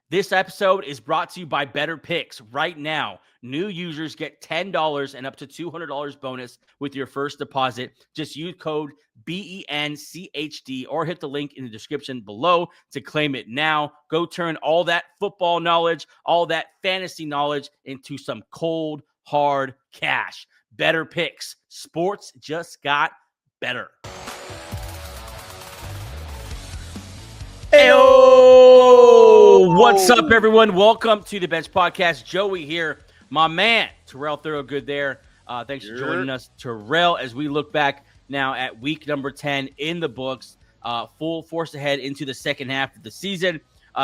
This episode is brought to you by BETR Picks. Right now, new users get $10 and up to $200 bonus with your first deposit. Just use code BENCHD or hit the link in the description below to claim it now. Go turn all that football knowledge, all that fantasy knowledge into some cold, hard cash. BETR Picks. Sports just got better. Heyo! What's up, everyone? Welcome to the Bench Podcast. Joey here. My man, Terrell Thorogood there. Thanks for joining us, Terrell, as we look back now at week number 10 in the books. Full force ahead into the second half of the season.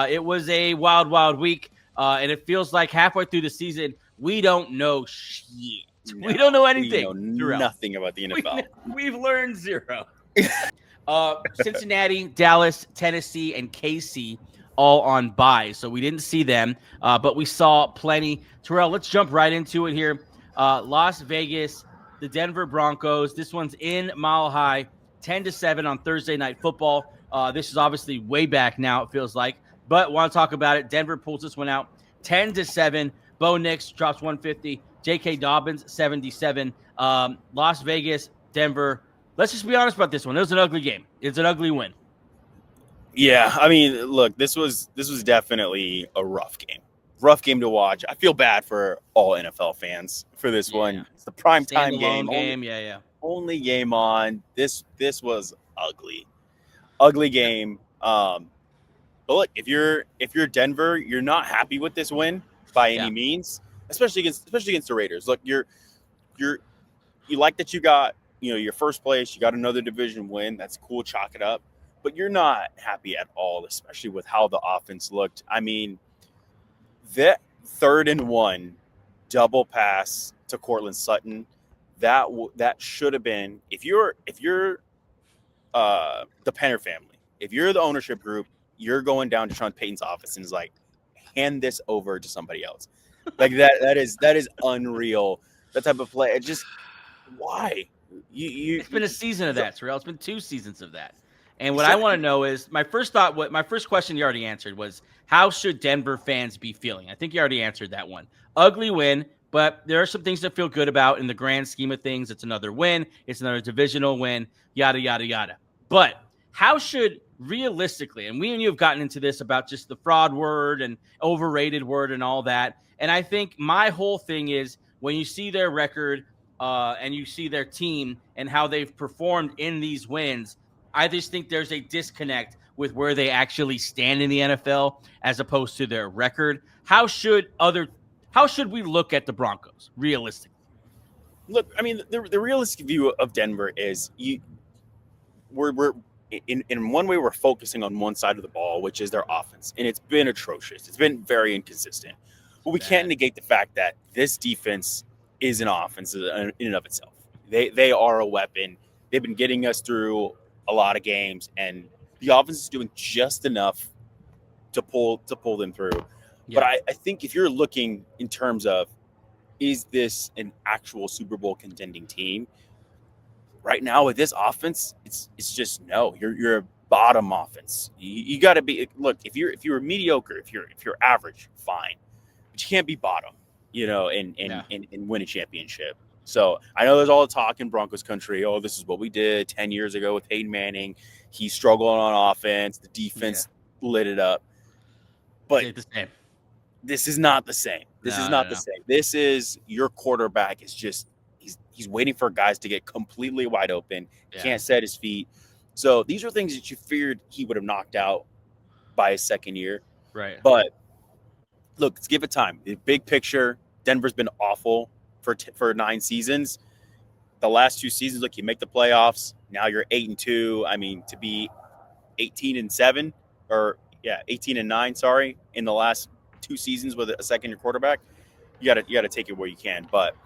It was a wild, wild week, and it feels like halfway through the season, we don't know shit. No, we don't know anything. We know nothing about the NFL. We've learned zero. Cincinnati, Dallas, Tennessee, and KC all on bye. So we didn't see them, but we saw plenty. Terrell, let's jump right into it here. Las Vegas, the Denver Broncos. This one's in Mile High, 10-7 on Thursday Night Football. This is obviously way back now, it feels like, but want to talk about it. Denver pulls this one out, 10-7. Bo Nix drops 150. J.K. Dobbins, 77. Las Vegas, Denver. Let's just be honest about this one. It was an ugly game. It's an ugly win. Yeah, I mean, look, this was definitely a rough game. Rough game to watch. I feel bad for all NFL fans for this one. It's the prime time game. Only game on. This was ugly. Ugly game. But look, if you're Denver, you're not happy with this win by any means, especially against the Raiders. Look, you like that you got, your first place, you got another division win. That's cool. Chalk it up. But you're not happy at all, especially with how the offense looked. I mean, that 3rd and 1 double pass to Cortland Sutton, that should have been, if you're the Penner family, if you're the ownership group, you're going down to Sean Payton's office and is like, hand this over to somebody else. Like that is unreal. That type of play. It just, why? It's been a season of that, Terrell. It's been 2 seasons of that. And what I want to know is, my first question you already answered was, how should Denver fans be feeling? I think you already answered that one. Ugly win, but there are some things to feel good about in the grand scheme of things. It's another win. It's another divisional win, yada, yada, yada. But how should, realistically, and we and you have gotten into this about just the fraud word and overrated word and all that. And I think my whole thing is, when you see their record and you see their team and how they've performed in these wins, I just think there's a disconnect with where they actually stand in the NFL as opposed to their record. How should we look at the Broncos realistically? Look, I mean, the realistic view of Denver is we're in one way, we're focusing on one side of the ball, which is their offense, and it's been atrocious. It's been very inconsistent. But we can't negate the fact that this defense is an offense in and of itself. They are a weapon. They've been getting us through a lot of games, and the offense is doing just enough to pull them through. Yeah. But I think if you're looking in terms of, is this an actual Super Bowl contending team? Right now with this offense, it's just no. You're a bottom offense. You got to be, look, if you're mediocre, if you're average, fine, but you can't be bottom, and win a championship. So I know there's all the talk in Broncos country. Oh, this is what we did 10 years ago with Peyton Manning. He struggled on offense. The defense lit it up. But this is not the same. This is not the same. This is, your quarterback is just, he's waiting for guys to get completely wide open. Yeah. Can't set his feet. So these are things that you feared he would have knocked out by his second year. Right. But look, let's give it time. The big picture, Denver's been awful for 9 seasons. The last 2 seasons, look, you make the playoffs. Now you're 8-2. I mean, to be 18-7 18-9, sorry, in the last 2 seasons with a second-year quarterback, you got to take it where you can. But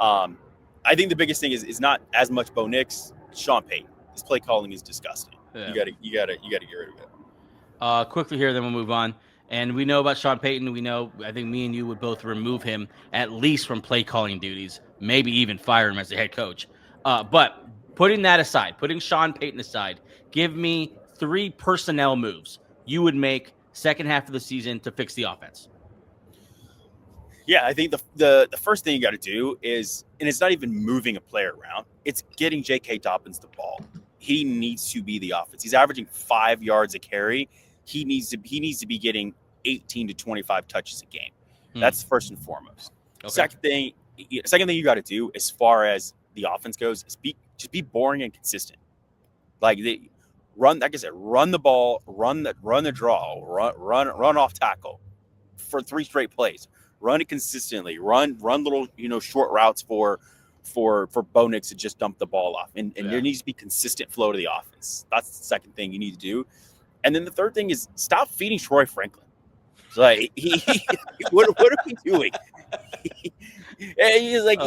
I think the biggest thing is not as much Bo Nix, Sean Payton. His play calling is disgusting. Yeah. You got to get rid of it. Quickly here, then we'll move on. And we know about Sean Payton. We know, I think me and you would both remove him at least from play calling duties, maybe even fire him as the head coach. But putting that aside, putting Sean Payton aside, give me 3 personnel moves you would make second half of the season to fix the offense? Yeah, I think the first thing you got to do is, and it's not even moving a player around, it's getting J.K. Dobbins the ball. He needs to be the offense. He's averaging 5 yards a carry. He needs to be getting 18 to 25 touches a game. That's first and foremost. Okay. Second thing you got to do as far as the offense goes is just be boring and consistent. Like like I said, run the ball, run the draw, run off tackle for 3 straight plays. Run it consistently. Run little short routes for Bo Nix to just dump the ball off. And there needs to be consistent flow to the offense. That's the second thing you need to do. And then the third thing is stop feeding Troy Franklin. It's like what are we doing? He's like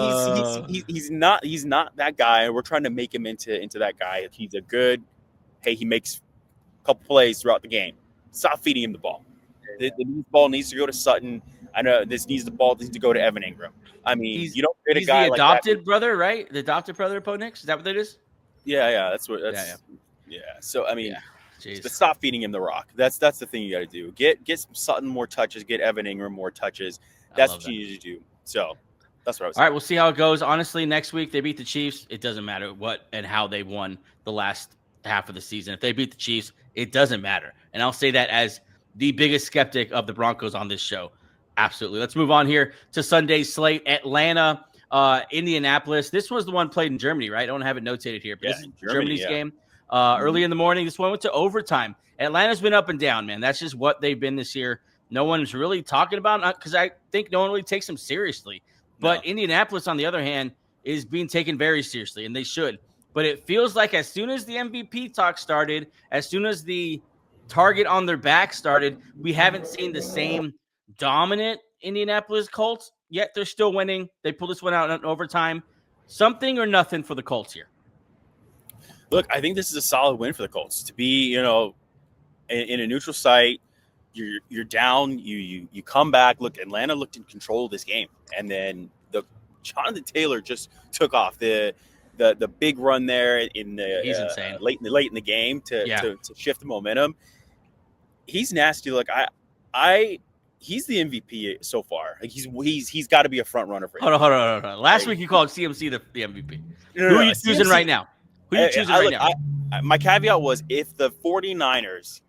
he's not that guy. We're trying to make him into that guy. He's a good. Hey, he makes a couple plays throughout the game. Stop feeding him the ball. The ball needs to go to Sutton. I know the ball needs to go to Evan Ingram. I mean, you don't get a guy the like adopted that. brother, right? The adopted brother of Bo Nix. Is that what that is? Yeah. That's. Yeah. So I mean, but stop feeding him the rock. That's the thing you got to do. Get Sutton more touches. Get Evan Ingram more touches. That's what you need to do. So that's what I was saying. All right, we'll see how it goes. Honestly, next week they beat the Chiefs. It doesn't matter what and how they won the last half of the season. If they beat the Chiefs, it doesn't matter. And I'll say that as the biggest skeptic of the Broncos on this show. Absolutely. Let's move on here to Sunday's slate. Atlanta, Indianapolis. This was the one played in Germany, right? I don't have it notated here, but this is Germany's game. Early in the morning, this one went to overtime. Atlanta's been up and down, man. That's just what they've been this year. No one's really talking about it because I think no one really takes them seriously. But Indianapolis, on the other hand, is being taken very seriously, and they should. But it feels like as soon as the MVP talk started, as soon as the target on their back started, we haven't seen the same dominant Indianapolis Colts, yet they're still winning. They pulled this one out in overtime. Something or nothing for the Colts here. Look, I think this is a solid win for the Colts. To be, in a neutral site, you're down, you come back. Look, Atlanta looked in control of this game, and then Jonathan Taylor just took off the big run there in the he's insane late in the game to shift the momentum. He's nasty. Look, he's the MVP so far. Like he's got to be a front runner for him. Hold on. Last week you called CMC the MVP. Who are you choosing right now? Who are you choosing right now? My caveat was if the 49ers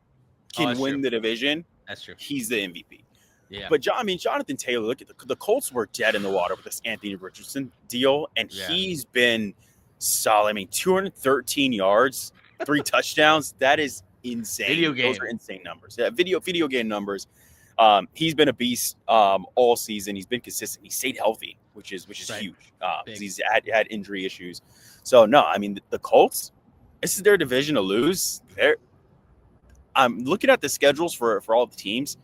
can win the division, that's true. He's the MVP. Yeah. But Jonathan Taylor, look at the Colts were dead in the water with this Anthony Richardson deal, and he's been solid. I mean, 213 yards, 3 touchdowns. That is insane. Video game. Those are insane numbers. Yeah, video game numbers. He's been a beast all season. He's been consistent. He stayed healthy, which is huge. He's had injury issues. So no, I mean the Colts. This is their division to lose. I'm looking at the schedules for all the teams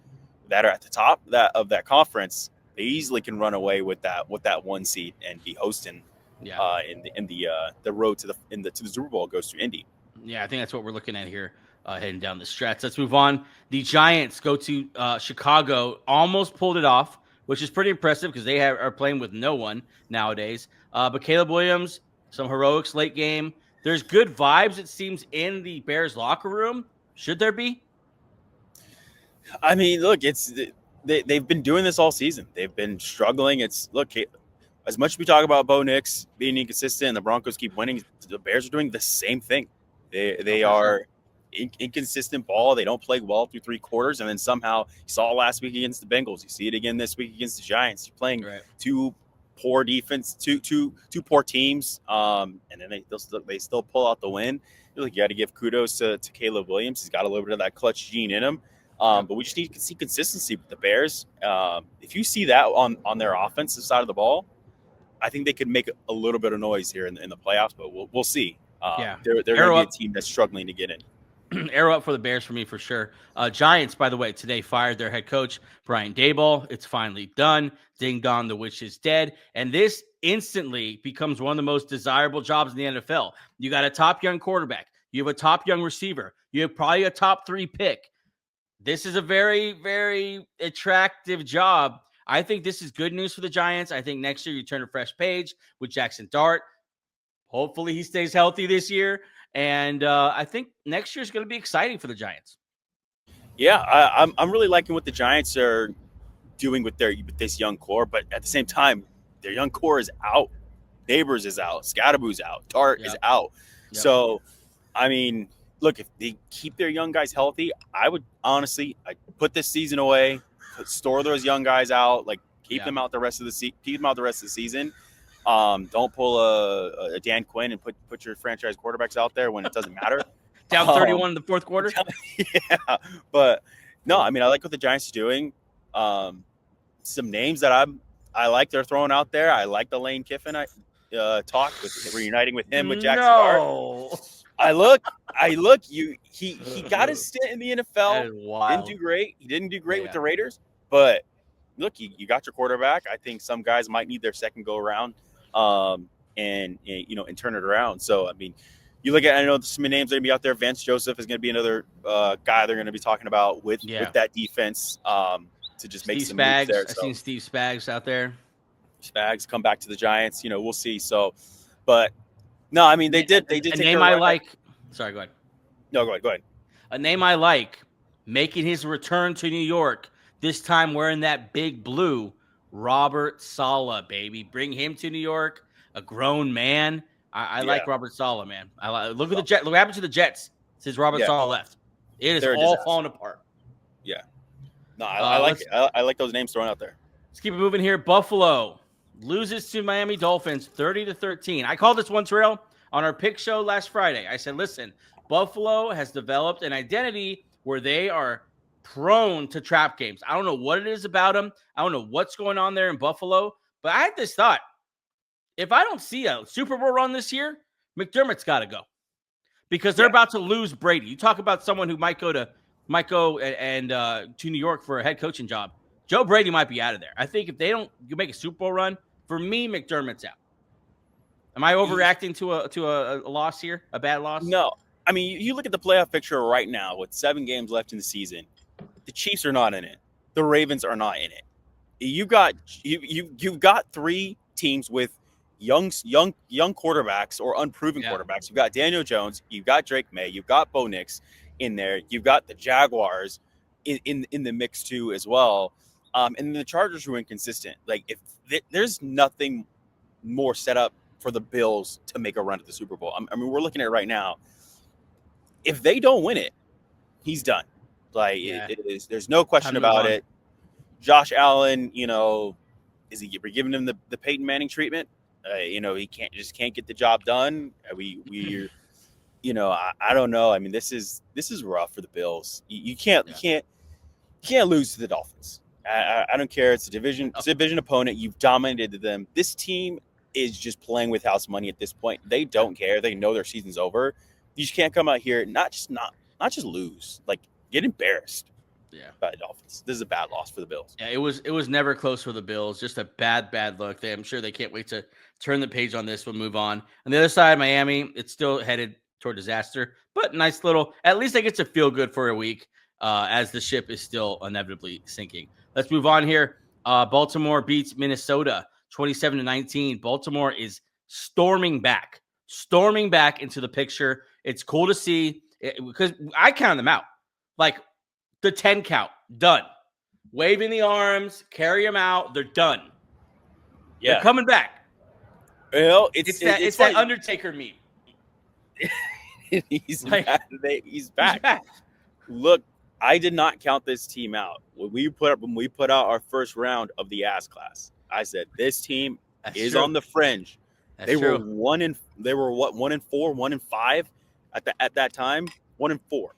that are at the top of that conference. They easily can run away with that 1 seed and be hosting. In the road to the Super Bowl goes to Indy. Yeah, I think that's what we're looking at here. Heading down the stretch. Let's move on. The Giants go to Chicago. Almost pulled it off, which is pretty impressive because they are playing with no one nowadays. But Caleb Williams, some heroics late game. There's good vibes, it seems, in the Bears locker room. Should there be? I mean, look, they've been doing this all season. They've been struggling. As much as we talk about Bo Nix being inconsistent and the Broncos keep winning, the Bears are doing the same thing. They are inconsistent ball. They don't play well through 3 quarters, and then somehow you saw it last week against the Bengals. You see it again this week against the Giants. You're playing 2 poor defense, two poor teams, and then they still pull out the win. You got to give kudos to Caleb Williams. He's got a little bit of that clutch gene in him. But we just need to see consistency with the Bears. If you see that on their offensive side of the ball, I think they could make a little bit of noise here in the playoffs. But we'll see. They're going to be a team that's struggling to get in. Arrow up for the Bears for me for sure. Giants, by the way, today fired their head coach, Brian Daboll. It's finally done. Ding dong, the witch is dead. And this instantly becomes one of the most desirable jobs in the NFL. You got a top young quarterback. You have a top young receiver. You have probably a top 3 pick. This is a very, very attractive job. I think this is good news for the Giants. I think next year you turn a fresh page with Jackson Dart. Hopefully he stays healthy this year. And I think next year is going to be exciting for the Giants. Yeah, I'm really liking what the Giants are doing with this young core, but at the same time, their young core is out. Neighbors is out. Scatterboo's out. Tart is Yep. out. Yep. So, I mean, look, if they keep their young guys healthy, I would honestly, I put this season away, store those young guys out, like keep Yeah. them out the rest of the season. Don't pull a Dan Quinn and put your franchise quarterbacks out there when it doesn't matter. Down 31 in the fourth quarter. Yeah, but no, I mean, I like what the Giants are doing. Some names that I like they're throwing out there. I like the Lane Kiffin talk with reuniting with him with Jackson Dart. No. I look. He got his stint in the That NFL. is wild. Didn't do great. He didn't do great with Yeah. the Raiders, but look, you got your quarterback. I think some guys might need their second go around, and turn it around. So I mean, you look at, I know some names are gonna be out there. Vance Joseph is gonna be another guy they're gonna be talking about with that defense. To just make some moves there. I've seen Steve Spags out there. Spags come back to the Giants. We'll see. So, but no, I mean they did. A take name I like. Sorry, go ahead. No, go ahead. A name I like, making his return to New York. This time wearing that big blue. Robert Saleh, baby, bring him to New York. A grown man. I like Robert Saleh, man. Look at the Jets. Look what happened to the Jets since Robert Saleh left. It is all falling apart. Yeah. No, I like it. I like those names thrown out there. Let's keep it moving here. Buffalo loses to Miami Dolphins 30-13. I called this one, Terrell, on our pick show last Friday. I said, listen, Buffalo has developed an identity where they are prone to trap games. I don't know what it is about them. I don't know what's going on there in Buffalo, but I had this thought. If I don't see a Super Bowl run this year, McDermott's got to go because they're about to lose Brady. You talk about someone who might go to New York for a head coaching job. Joe Brady might be out of there. I think if they don't make a Super Bowl run, for me, McDermott's out. Am I overreacting to a loss here? A bad loss? No. I mean, you look at the playoff picture right now with 7 games left in the season. The Chiefs are not in it. The Ravens are not in it. You've got 3 teams with young quarterbacks or unproven quarterbacks. You've got Daniel Jones. You've got Drake May. You've got Bo Nix in there. You've got the Jaguars in the mix too as well. And the Chargers were inconsistent. Like if there's nothing more set up for the Bills to make a run at the Super Bowl. I mean, we're looking at it right now. If they don't win it, he's done. Like it is. There's no question about it. Josh Allen, is he giving him the Peyton Manning treatment? He can't get the job done. I don't know. I mean, this is rough for the Bills. You can't lose to the Dolphins. I don't care. It's a division opponent. You've dominated them. This team is just playing with house money at this point. They don't care. They know their season's over. You just can't come out here not just lose, like get embarrassed. Yeah, by the Dolphins. This is a bad loss for the Bills. Yeah, it was never close for the Bills. Just a bad look. I'm sure they can't wait to turn the page on this one, move on. On the other side, Miami, it's still headed toward disaster, but nice little. At least they get to feel good for a week as the ship is still inevitably sinking. Let's move on here. Baltimore beats Minnesota 27-19. Baltimore is storming back into the picture. It's cool to see because I counted them out. Like the 10 count, done. Waving the arms, carry them out. They're done. Yeah. They're coming back. Well, it's that Undertaker meme. He's back. He's back. Look, I did not count this team out. When we put out our first round of the ass class, I said this team is on the fringe. They were 1-4, 1-5 at that time, 1-4,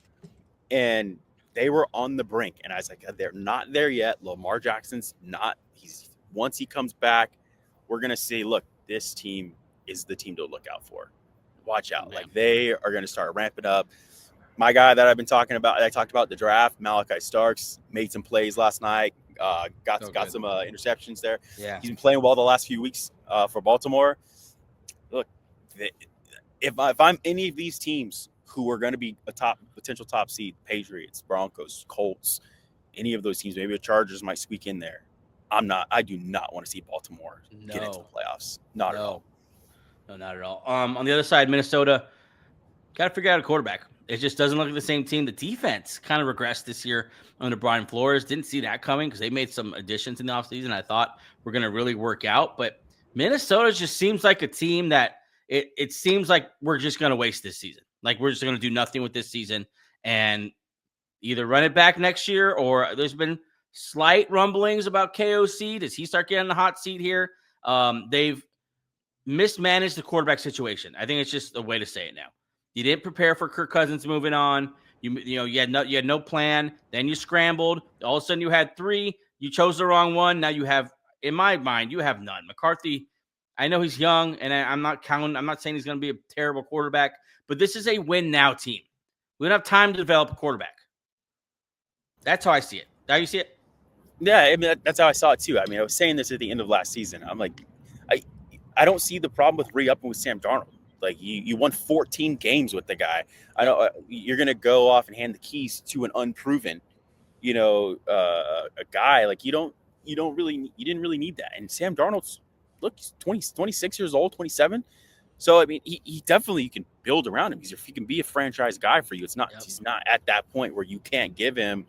and they were on the brink. And I was like, they're not there yet. Lamar Jackson's not. Once he comes back, we're gonna see. Look, this team is the team to look out for. Watch out. Like they are gonna start ramping up. My guy that I've been talking about, I talked about the draft, Malachi Starks, made some plays last night. Got some interceptions there. Yeah, he's been playing well the last few weeks for Baltimore. Look, if I'm any of these teams who are going to be a potential top seed, Patriots, Broncos, Colts, any of those teams, maybe the Chargers might squeak in there. I do not want to see Baltimore get into the playoffs. Not at all. No, not at all. On the other side, Minnesota got to figure out a quarterback. It just doesn't look like the same team. The defense kind of regressed this year under Brian Flores. Didn't see that coming because they made some additions in the offseason I thought were going to really work out. But Minnesota just seems like a team that it seems like we're just going to waste this season. Like we're just going to do nothing with this season and either run it back next year, or there's been slight rumblings about KOC. Does he start getting the hot seat here? They've mismanaged the quarterback situation. I think it's just a way to say it now. You didn't prepare for Kirk Cousins moving on. You had no plan. Then you scrambled. All of a sudden you had 3. You chose the wrong one. Now you have, in my mind, you have none. McCarthy, I know he's young, and I'm not saying he's going to be a terrible quarterback, but this is a win now team. We don't have time to develop a quarterback. That's how I see it. How you see it? Yeah, I mean that's how I saw it too. I mean, I was saying this at the end of last season. I'm like, I don't see the problem with re-upping with Sam Darnold. Like you won 14 games with the guy. I don't. You're gonna go off and hand the keys to an unproven, a guy. Like you didn't really need that. And Sam Darnold's he's 26 years old, 27. So I mean, he definitely, you can build around him. He can be a franchise guy for you. It's not. Yep. He's not at that point where you can't give him,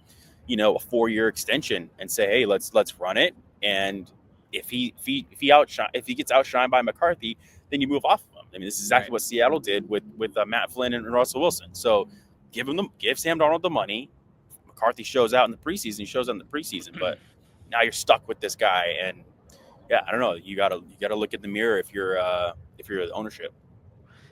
a 4-year extension and say, hey, let's run it. And if he gets outshined by McCarthy, then you move off of him. I mean, this is exactly what Seattle did with Matt Flynn and Russell Wilson. So give Sam Darnold the money. McCarthy shows out in the preseason. But now you're stuck with this guy, and yeah, I don't know. You gotta look at the mirror if you're the ownership.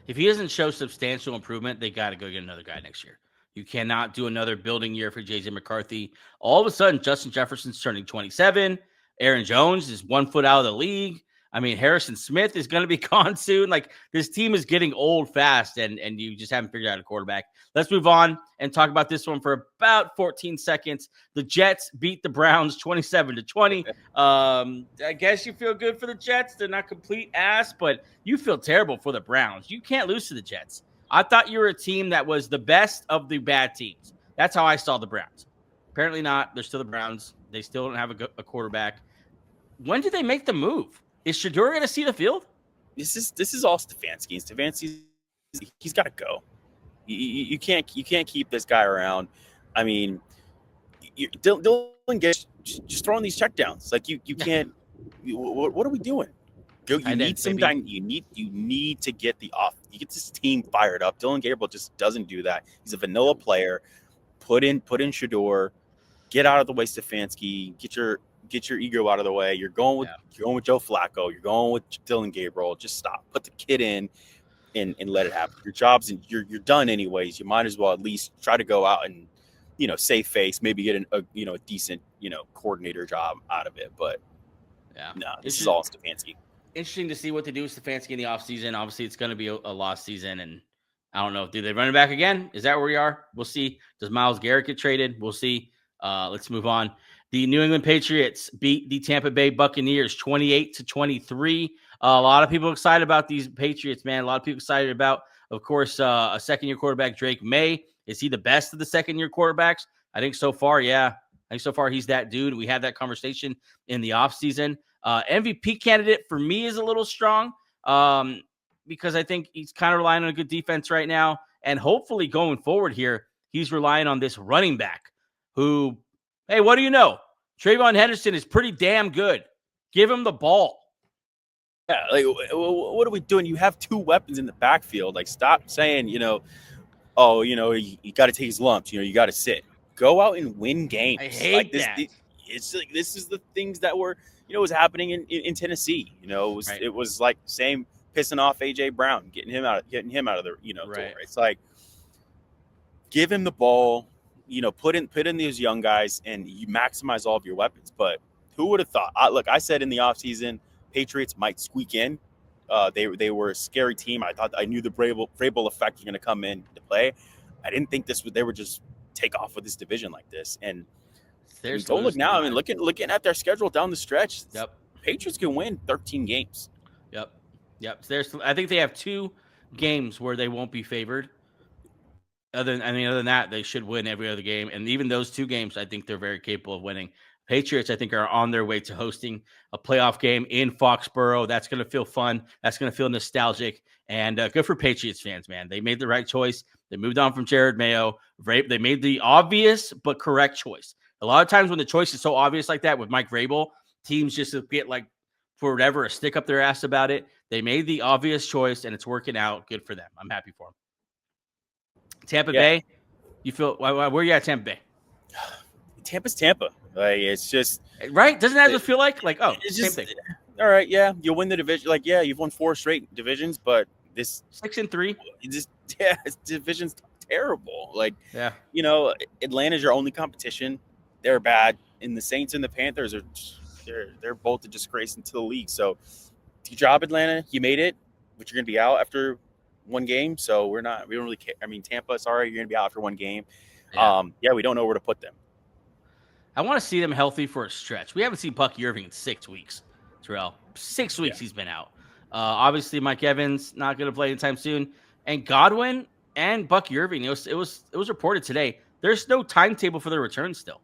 If he doesn't show substantial improvement, they got to go get another guy next year. You cannot do another building year for JJ McCarthy. All of a sudden, Justin Jefferson's turning 27. Aaron Jones is 1 foot out of the league. I mean, Harrison Smith is going to be gone soon. Like, this team is getting old fast, and you just haven't figured out a quarterback. Let's move on and talk about this one for about 14 seconds. The Jets beat the Browns 27-20. I guess you feel good for the Jets. They're not complete ass, but you feel terrible for the Browns. You can't lose to the Jets. I thought you were a team that was the best of the bad teams. That's how I saw the Browns. Apparently not. They're still the Browns. They still don't have a quarterback. When did they make the move? Is Shedeur going to see the field? This is all Stefanski. Stefanski, he's got to go. You can't keep this guy around. I mean, Dylan gets just throwing these checkdowns. Like you can't. What are we doing? You need to get you get this team fired up. Dylan Gabriel just doesn't do that. He's a vanilla player. Put in Shedeur. Get out of the way, Stefanski. Get your ego out of the way. You're going with Joe Flacco. You're going with Dylan Gabriel. Just stop. Put the kid in and let it happen. Your job's you're done anyways. You might as well at least try to go out and save face. Maybe get a decent coordinator job out of it. But no, this is all Stefanski. Interesting to see what they do with Stefanski in the offseason. Obviously, it's going to be a lost season, and I don't know. Do they run it back again? Is that where we are? We'll see. Does Myles Garrett get traded? We'll see. Let's move on. The New England Patriots beat the Tampa Bay Buccaneers 28-23. A lot of people excited about these Patriots, man. A lot of people excited about, of course, a second-year quarterback, Drake May. Is he the best of the second-year quarterbacks? I think so far, yeah. I think so far he's that dude. We had that conversation in the offseason. MVP candidate for me is a little strong because I think he's kind of relying on a good defense right now. And hopefully going forward here, he's relying on this running back who, hey, what do you know? Trayvon Henderson is pretty damn good. Give him the ball. Yeah, like, what are we doing? You have 2 weapons in the backfield. Like, stop saying, you got to take his lumps. You got to sit. Go out and win games. I hate that. It's like this is the things that were, was happening in Tennessee. It was like same pissing off AJ Brown, getting him out of the door. It's like, give him the ball. Put in these young guys and you maximize all of your weapons. But who would have thought? I said in the offseason, Patriots might squeak in. They were a scary team. I knew the Vrabel effect was going to come in to play. I didn't think they would just take off with this division like this. And don't look now. I mean, looking at their schedule down the stretch. Yep. Patriots can win 13 games. Yep. I think they have 2 games where they won't be favored. Other than that, they should win every other game. And even those 2 games, I think they're very capable of winning. Patriots, I think, are on their way to hosting a playoff game in Foxborough. That's going to feel fun. That's going to feel nostalgic. And good for Patriots fans, man. They made the right choice. They moved on from Jared Mayo. They made the obvious but correct choice. A lot of times when the choice is so obvious like that with Mike Vrabel, teams just get like, for whatever, a stick up their ass about it. They made the obvious choice, and it's working out. Good for them. I'm happy for them. Tampa Bay, you feel where you at, Tampa Bay? Tampa's Tampa. Like, it's just right. Doesn't that just feel like it's same just, thing? All right, yeah, you'll win the division. Like, yeah, you've won 4 straight divisions, but this 6-3. This division's terrible. Like, yeah, Atlanta's your only competition. They're bad, and the Saints and the Panthers are they're both a disgrace into the league. So, good job, Atlanta. You made it, but you're gonna be out after one game. So we don't really care. I mean, Tampa, sorry, you're gonna be out after one game. Yeah, we don't know where to put them. I want to see them healthy for a stretch. We haven't seen Bucky Irving in 6 weeks. Terrell, 6 weeks he's been out. Obviously, Mike Evans not going to play anytime soon, and Godwin and Bucky Irving. It was reported today. There's no timetable for their return still.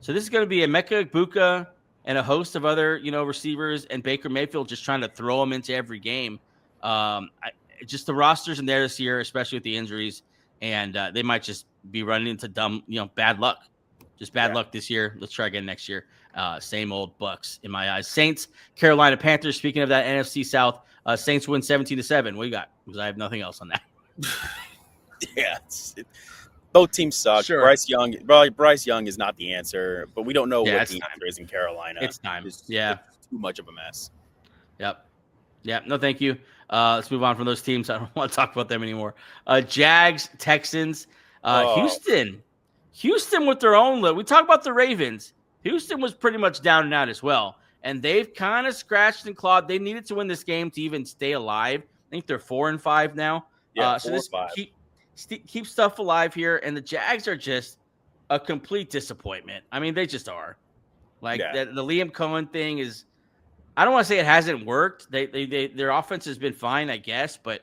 So this is going to be Emeka Egbuka and a host of other receivers, and Baker Mayfield just trying to throw them into every game. Just the rosters in there this year, especially with the injuries, and they might just be running into bad luck. Just bad luck this year. Let's try again next year. Same old Bucks in my eyes. Saints, Carolina Panthers. Speaking of that NFC South, Saints win 17-7. What do you got? Because I have nothing else on that. Yeah, both teams suck. Sure. Bryce Young is not the answer, but we don't know what the answer is in Carolina. It's time. It's too much of a mess. Yep. Yeah. No, thank you. Let's move on from those teams. I don't want to talk about them anymore. Jags, Texans, Houston with their own look. We talk about the Ravens. Houston was pretty much down and out as well. And they've kind of scratched and clawed. They needed to win this game to even stay alive. I think they're 4-5 now. Yeah, so this keep stuff alive here. And the Jags are just a complete disappointment. I mean, they just are. Like the Liam Cohen thing is, I don't want to say it hasn't worked. Their offense has been fine, I guess. But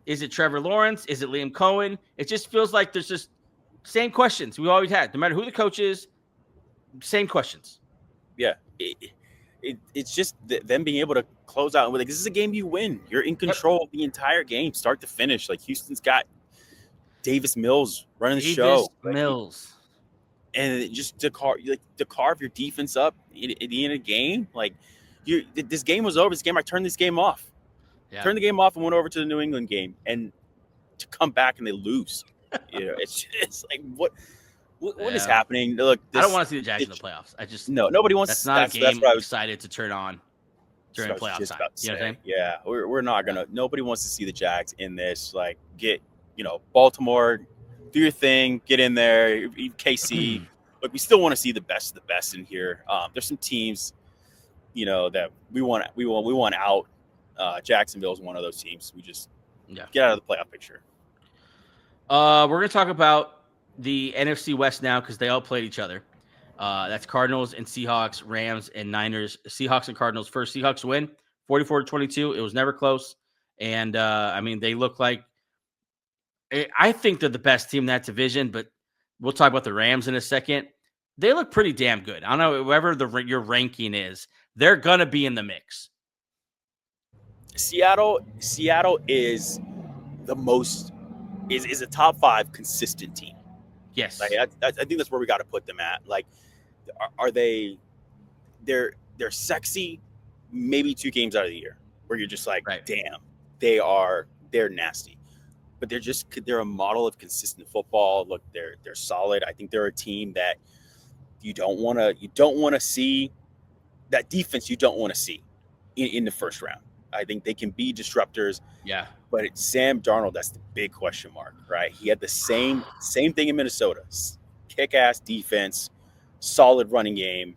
is it Trevor Lawrence? Is it Liam Cohen? It just feels like there's just same questions we always had. No matter who the coach is, same questions. Yeah. It's just them being able to close out. Like, this is a game you win. You're in control of the entire game, start to finish. Like, Houston's got Davis Mills running the show. Mills. And just to carve your defense up at the end of the game. Like, this game was over. This game, I turned this game off. Yeah. Turned the game off and went over to the New England game. And to come back and they lose. It's like what is happening? Look, I don't want to see the Jags in the playoffs. I just nobody wants. That's not a game I'm excited to turn on during playoff time. You know what I'm saying? Yeah, we're not gonna. Nobody wants to see the Jags in this. Like, get Baltimore, do your thing, get in there. KC, look, we still want to see the best of the best in here. There's some teams, that we want out. Jacksonville is one of those teams. We just get out of the playoff picture. We're going to talk about the NFC West now because they all played each other. That's Cardinals and Seahawks, Rams and Niners. Seahawks and Cardinals first. Seahawks win 44-22. It was never close. And, they look like – I think they're the best team in that division, but we'll talk about the Rams in a second. They look pretty damn good. I don't know, whoever your ranking is, they're going to be in the mix. Seattle is the most – is a top 5 consistent team. Yes. Like, I think that's where we got to put them at. Like, are they – they're sexy maybe 2 games out of the year where you're just like, damn, they're nasty. But they're a model of consistent football. Look, they're solid. I think they're a team that you don't want to see that defense you don't want to see in the first round. I think they can be disruptors. Yeah. But it's Sam Darnold, that's the big question mark, right? He had the same thing in Minnesota. Kick-ass defense, solid running game.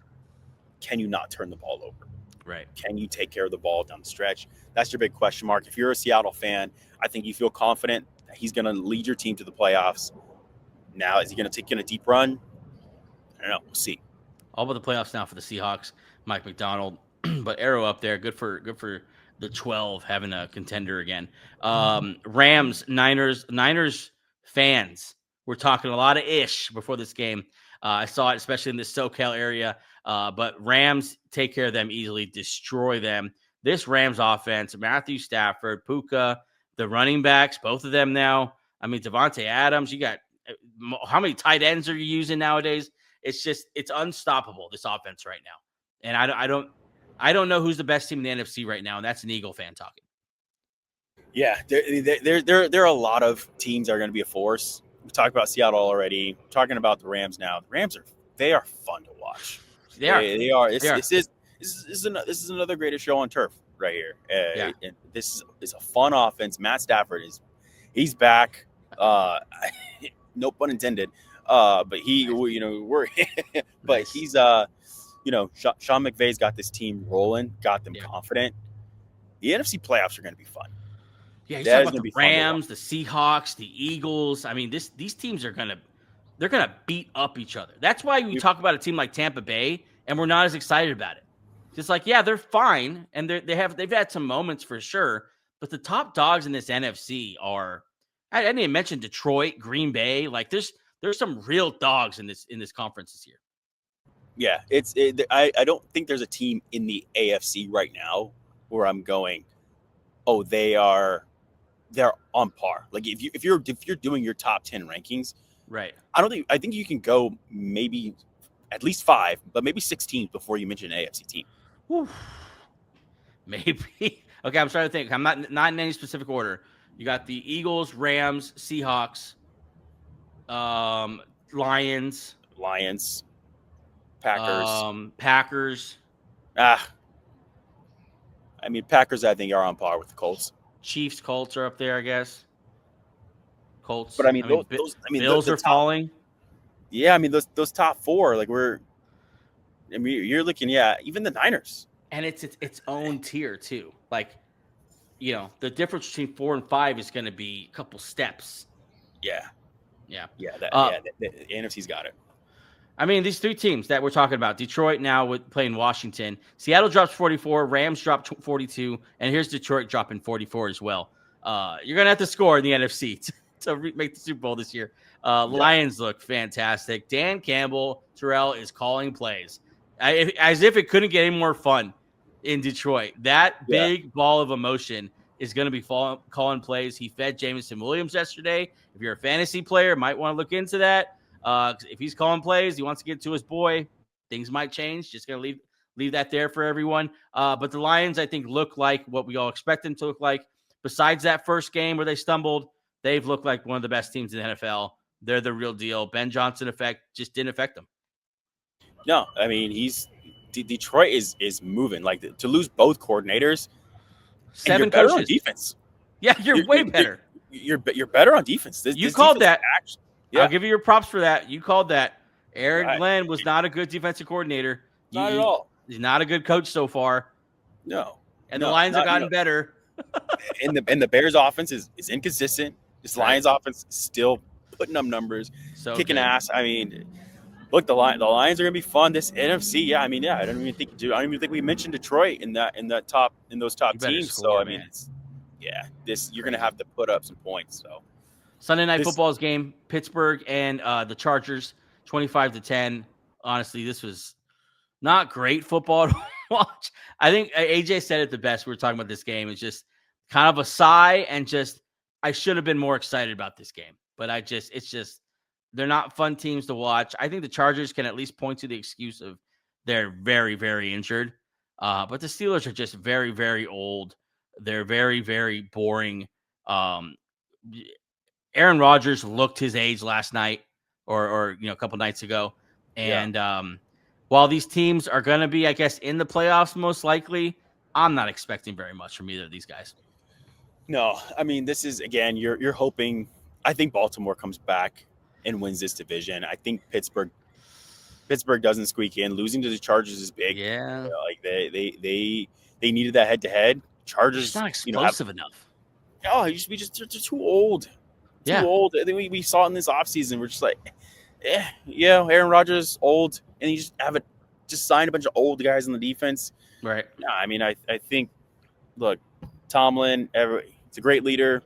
Can you not turn the ball over? Right. Can you take care of the ball down the stretch? That's your big question mark. If you're a Seattle fan, I think you feel confident that he's going to lead your team to the playoffs. Now, is he going to take in a deep run? I don't know. We'll see. All about the playoffs now for the Seahawks. Mike McDonald, but arrow up there. Good for the 12 having a contender again. Rams, Niners fans. We're talking a lot of ish before this game. I saw it, especially in the SoCal area. But Rams take care of them easily, destroy them. This Rams offense, Matthew Stafford, Puka, the running backs, both of them now. I mean, Devontae Adams, you got how many tight ends are you using nowadays? It's unstoppable, this offense right now. And I don't know who's the best team in the NFC right now, and that's an Eagle fan talking. Yeah, there are a lot of teams that are going to be a force. We talked about Seattle already. We're talking about the Rams now. The Rams are fun to watch. They are. This is another greatest show on turf right here. And this is a fun offense. Matt Stafford he's back. No pun intended. But but he's Sean McVay's got this team rolling, got them confident. The NFC playoffs are going to be fun. Yeah, he's talking about the Rams, the Seahawks, the Eagles. I mean, these teams are they're gonna beat up each other. That's why we talk about a team like Tampa Bay, and we're not as excited about it. Just like, yeah, they're fine, and they've had some moments for sure, but the top dogs in this NFC are. I didn't even mention Detroit, Green Bay. Like, there's some real dogs in this conference this year. Yeah, I don't think there's a team in the AFC right now where I'm going, oh, they're on par. Like if you're doing your top 10 rankings, right? I think you can go maybe at least 5, but maybe 6 teams before you mention an AFC team. Whew. Maybe. Okay, I'm trying to think. I'm not in any specific order. You got the Eagles, Rams, Seahawks, Lions, Packers. I mean, Packers, I think, are on par with the Colts. Chiefs, Colts are up there, I guess. Colts. But I mean, Bills are falling. Yeah, I mean, those top 4, like you're looking, even the Niners. And it's its own tier too. Like, the difference between 4 and 5 is going to be a couple steps. Yeah. The NFC's got it. I mean, these 3 teams that we're talking about, Detroit now with playing Washington. Seattle drops 44, Rams dropped 42, and here's Detroit dropping 44 as well. You're going to have to score in the NFC to make the Super Bowl this year. Lions look fantastic. Dan Campbell, Terrell is calling plays. As if it couldn't get any more fun in Detroit. That big ball of emotion is going to be calling plays. He fed Jameson Williams yesterday. If you're a fantasy player, might want to look into that. If he's calling plays, he wants to get to his boy, things might change. Just going to leave that there for everyone. But the Lions, I think, look like what we all expect them to look like. Besides that first game where they stumbled, they've looked like one of the best teams in the NFL. They're the real deal. Ben Johnson effect just didn't affect them. No, I mean, Detroit is moving. Like, to lose both coordinators, 7 better coaches on defense. Yeah, you're way better. You're better on defense. You called that. I'll give you your props for that. You called that. Aaron Glenn was not a good defensive coordinator. Not at all. He's not a good coach so far. No. And the Lions have gotten better. and the Bears offense is inconsistent. This Lions offense is still putting up numbers, kicking ass. I mean, look, the Lions are gonna be fun. This NFC, I don't even think we mentioned Detroit in those top teams. So I mean, you're gonna have to put up some points. So Sunday Night Football's game, Pittsburgh and the Chargers, 25-10. Honestly, this was not great football to watch. I think AJ said it the best. We were talking about this game. It's just kind of a sigh and just I should have been more excited about this game. But they're not fun teams to watch. I think the Chargers can at least point to the excuse of they're very, very injured. But the Steelers are just very, very old. They're very, very boring. Aaron Rodgers looked his age last night or a couple nights ago. And while these teams are going to be, I guess, in the playoffs most likely, I'm not expecting very much from either of these guys. No, I mean, this is, again, you're hoping. I think Baltimore comes back and wins this division. I think Pittsburgh doesn't squeak in. Losing to the Chargers is big. Yeah, like they needed that head-to-head. Chargers it's not explosive enough. Oh, they're too old. Too old. I think we saw it in this offseason. We're just like, Aaron Rodgers old, and you just signed a bunch of old guys on the defense. Right. No, I mean, I think, look, Tomlin, he's a great leader.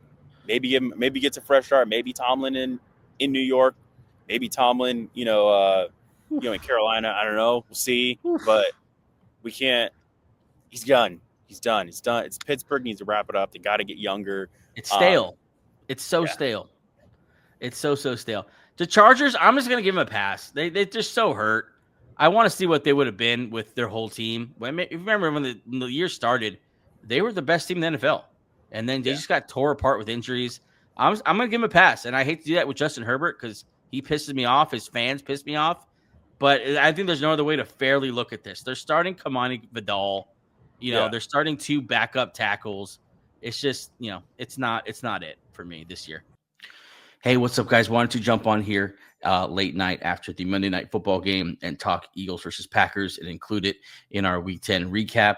Maybe gets a fresh start. Maybe Tomlin in New York. Maybe Tomlin, in Carolina, I don't know. We'll see. But we can't. He's done. He's done. It's done. It's Pittsburgh needs to wrap it up. They got to get younger. It's stale. It's so Yeah. stale. It's so stale. The Chargers, I'm just gonna give them a pass. They're just so hurt. I want to see what they would have been with their whole team. Remember when the year started, they were the best team in the NFL, and then they just got tore apart with injuries. I'm gonna give them a pass, and I hate to do that with Justin Herbert because he pisses me off. His fans piss me off, but I think there's no other way to fairly look at this. They're starting Kamani Vidal. They're starting 2 backup tackles. It's just, it's not it for me this year. Hey, what's up, guys? Wanted to jump on here late night after the Monday Night Football game and talk Eagles versus Packers and include it in our Week 10 recap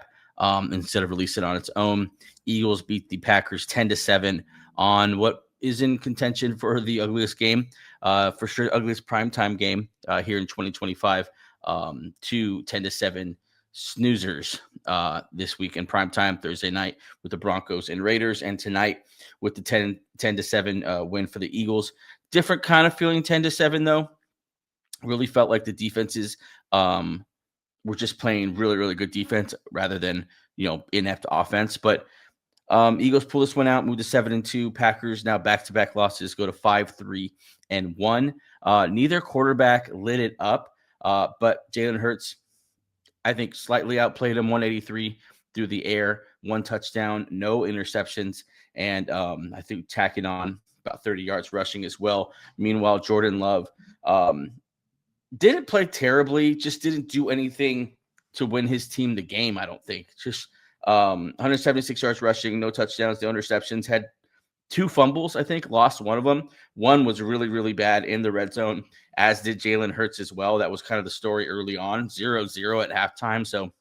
instead of release it on its own. Eagles beat the Packers 10-7 on what is in contention for the ugliest game, for sure, ugliest primetime game here in 2025. 2 10-7 snoozers this week in primetime Thursday night with the Broncos and Raiders, and tonight with the 10-7 win for the Eagles. Different kind of feeling 10-7 though. Really felt like the defenses were just playing really, really good defense rather than inept offense. But Eagles pull this one out, move to 7-2. Packers now back-to-back losses, go to 5-3-1. Neither quarterback lit it up, but Jalen Hurts, I think, slightly outplayed him. 183 through the air, 1 touchdown, no interceptions, and I think tacking on about 30 yards rushing as well. Meanwhile, Jordan Love didn't play terribly, just didn't do anything to win his team the game, I don't think. Just 176 yards rushing, no touchdowns, no interceptions, had 2 fumbles, I think, lost one of them. One was really, really bad in the red zone, as did Jalen Hurts as well. That was kind of the story early on, 0-0 at halftime. So,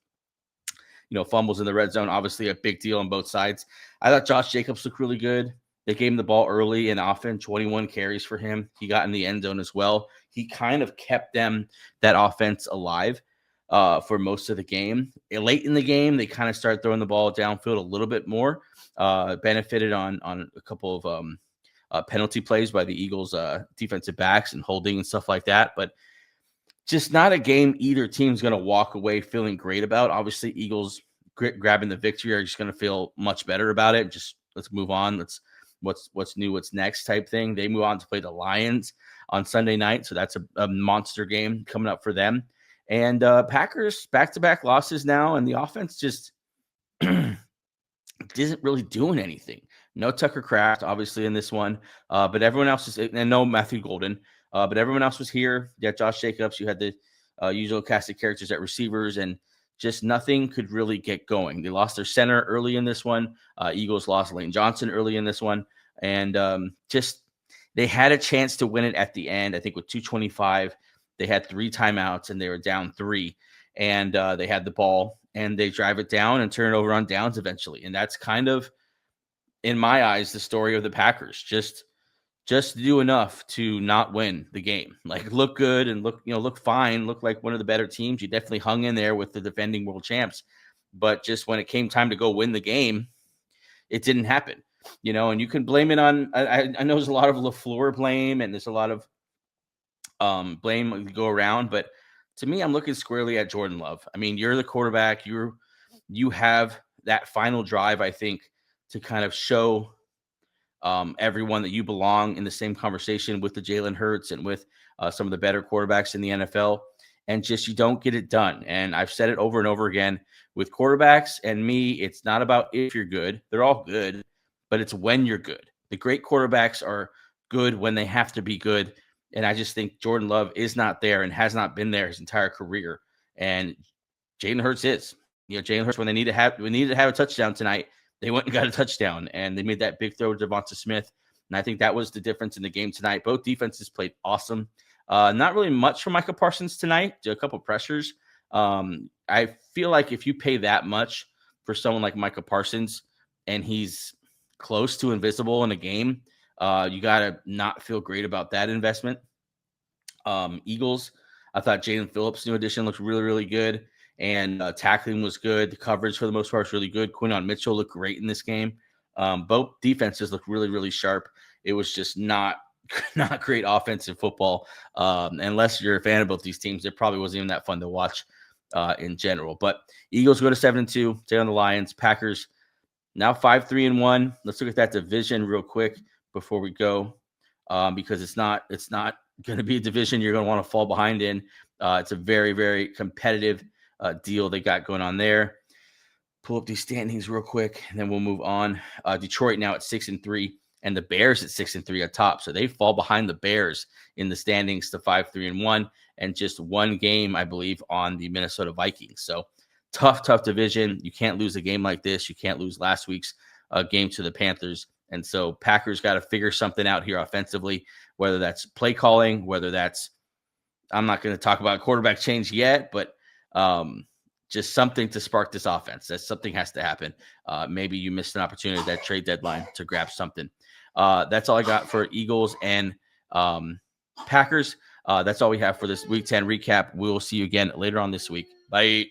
fumbles in the red zone, obviously a big deal on both sides. I thought Josh Jacobs looked really good. They gave him the ball early and often, 21 carries for him. He got in the end zone as well. He kind of kept that offense alive for most of the game. Late in the game, they kind of started throwing the ball downfield a little bit more. Benefited on a couple of penalty plays by the Eagles defensive backs and holding and stuff like that. But just not a game either team's going to walk away feeling great about. Obviously, Eagles grabbing the victory are just going to feel much better about it. Just let's move on. What's new, what's next type thing. They move on to play the Lions on Sunday night. So that's a monster game coming up for them. And Packers back-to-back losses now, and the offense just isn't really doing anything. No Tucker Kraft, obviously, in this one, but everyone else is, and no Matthew Golden, but everyone else was here. You had Josh Jacobs. You had the usual cast of characters at receivers, and just nothing could really get going. They lost their center early in this one. Eagles lost Lane Johnson early in this one, and just they had a chance to win it at the end. I think with 2:25, they had 3 timeouts, and they were down 3, and they had the ball, and they drive it down and turn it over on downs eventually. And that's kind of, in my eyes, the story of the Packers. Just do enough to not win the game. Like, look good and look fine, look like one of the better teams. You definitely hung in there with the defending world champs, but just when it came time to go win the game, it didn't happen. And you can blame it on, I know there's a lot of LaFleur blame, and there's a lot of blame to go around, but to me, I'm looking squarely at Jordan Love. I mean, you're the quarterback. You have that final drive, I think, to kind of show everyone that you belong in the same conversation with the Jalen Hurts and with some of the better quarterbacks in the NFL, and just you don't get it done. And I've said it over and over again with quarterbacks and me, it's not about if you're good. They're all good, but it's when you're good. The great quarterbacks are good when they have to be good. And I just think Jordan Love is not there and has not been there his entire career. And Jalen Hurts is. Jalen Hurts, when they needed to have a touchdown tonight, they went and got a touchdown, and they made that big throw to Devonta Smith. And I think that was the difference in the game tonight. Both defenses played awesome. Not really much from Micah Parsons tonight. A couple pressures. I feel like if you pay that much for someone like Micah Parsons and he's close to invisible in a game, you got to not feel great about that investment. Eagles, I thought Jaden Phillips' new addition looked really, really good. And tackling was good. The coverage, for the most part, was really good. Quinton Mitchell looked great in this game. Both defenses looked really, really sharp. It was just not not great offensive football. Unless you're a fan of both these teams, it probably wasn't even that fun to watch in general. But Eagles go to 7-2, take on the Lions. Packers now 5-3-1. Let's look at that division real quick before we go, because it's not going to be a division you're going to want to fall behind in. It's a very, very competitive deal they got going on there. Pull up these standings real quick, and then we'll move on. Detroit now at 6-3, and the Bears at 6-3 at top. So they fall behind the Bears in the standings to 5-3-1, and just one game, I believe, on the Minnesota Vikings. So tough division. You can't lose a game like this. You can't lose last week's game to the Panthers. And so Packers got to figure something out here offensively, whether that's play calling, whether that's, I'm not going to talk about quarterback change yet, but just something to spark this offense. That something has to happen. Maybe you missed an opportunity at that trade deadline to grab something. That's all I got for Eagles and Packers. That's all we have for this Week 10 recap. We'll see you again later on this week. Bye.